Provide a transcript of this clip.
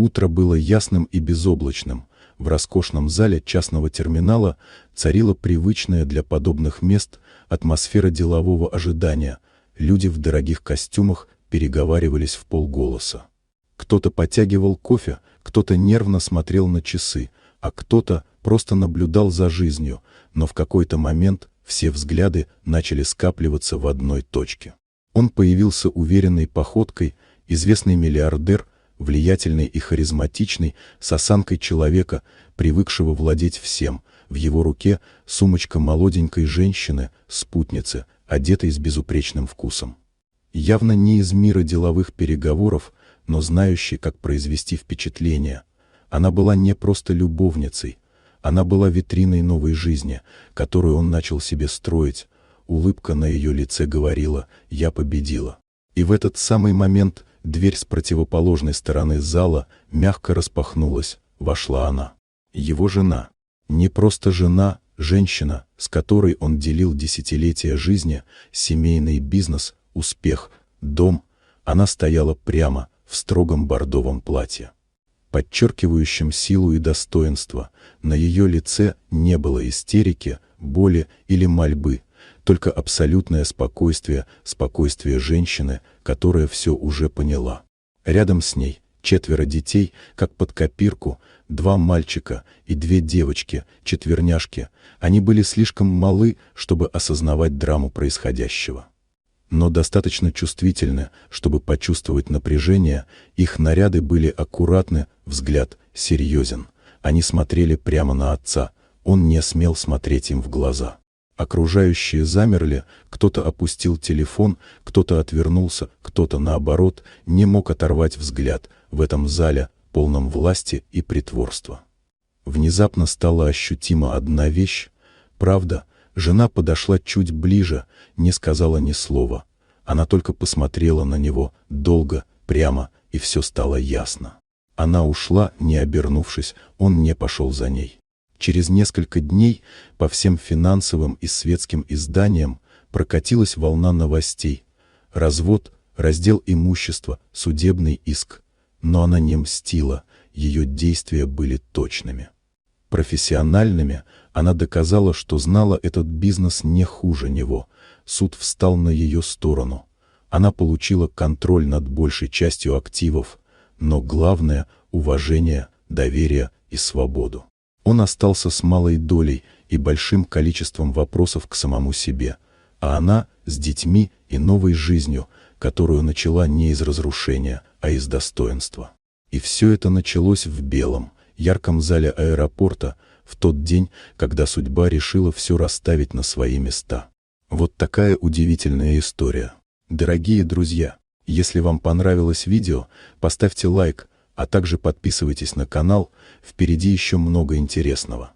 Утро было ясным и безоблачным. В роскошном зале частного терминала царила привычная для подобных мест атмосфера делового ожидания. Люди в дорогих костюмах переговаривались вполголоса. Кто-то потягивал кофе, кто-то нервно смотрел на часы, а кто-то просто наблюдал за жизнью, но в какой-то момент все взгляды начали скапливаться в одной точке. Он появился уверенной походкой, известный миллиардер, влиятельный и харизматичный, с осанкой человека, привыкшего владеть всем. В его руке сумочка молоденькой женщины, спутницы, одетой с безупречным вкусом. Явно не из мира деловых переговоров, но знающей, как произвести впечатление. Она была не просто любовницей, она была витриной новой жизни, которую он начал себе строить. Улыбка на ее лице говорила: «Я победила». И в этот самый момент дверь с противоположной стороны зала мягко распахнулась, вошла она. Его жена. Не просто жена, женщина, с которой он делил десятилетия жизни, семейный бизнес, успех, дом. Она стояла прямо, в строгом бордовом платье, подчеркивающем силу и достоинство. На ее лице не было истерики, боли или мольбы, только абсолютное спокойствие, спокойствие женщины, которая все уже поняла. Рядом с ней 4 детей, как под копирку, 2 мальчика и 2 девочки, четверняшки. Они были слишком малы, чтобы осознавать драму происходящего, но достаточно чувствительны, чтобы почувствовать напряжение. Их наряды были аккуратны, взгляд серьезен. Они смотрели прямо на отца, он не смел смотреть им в глаза. Окружающие замерли, кто-то опустил телефон, кто-то отвернулся, кто-то, наоборот, не мог оторвать взгляд. В этом зале, полном власти и притворства, внезапно стала ощутима одна вещь — правда. Жена подошла чуть ближе, не сказала ни слова. Она только посмотрела на него, долго, прямо, и все стало ясно. Она ушла, не обернувшись, он не пошел за ней. Через несколько дней по всем финансовым и светским изданиям прокатилась волна новостей. Развод, раздел имущества, судебный иск. Но она не мстила, ее действия были точными, профессиональными. Она доказала, что знала этот бизнес не хуже него. Суд встал на ее сторону. Она получила контроль над большей частью активов, но главное — уважение, доверие и свободу. Он остался с малой долей и большим количеством вопросов к самому себе, а она с детьми и новой жизнью, которую начала не из разрушения, а из достоинства. И все это началось в белом, ярком зале аэропорта, в тот день, когда судьба решила все расставить на свои места. Вот такая удивительная история. Дорогие друзья, если вам понравилось видео, поставьте лайк, а также подписывайтесь на канал, впереди еще много интересного.